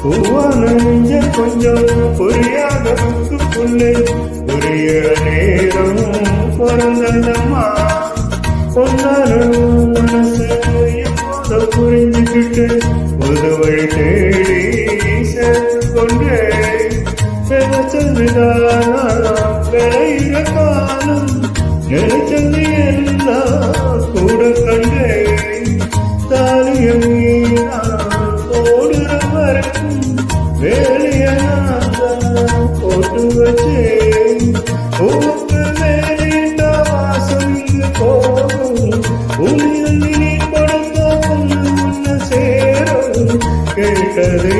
பூவான நெஞ்ச கொஞ்சம் புரியாத புத்துக்குள்ளே புரிய நேரம் பிறந்தம்மா பொன்னான மனசு எப்போத புரிஞ்சுக்கிட்டு புது வழி தேடி சேர்த்து கொண்டே விளைச்சல்தானா விளையிற காலம் நினைச்சது எல்லாம் கூட கண்டே தாலியம் ஓடுற வரைக்கும் வேலையான போட்டு வச்சேன் உனக்கு வேலையிட்ட வாசம் போகும் உன்னில் நீ கொடுத்த ஒன்று சேரும் கேட்டது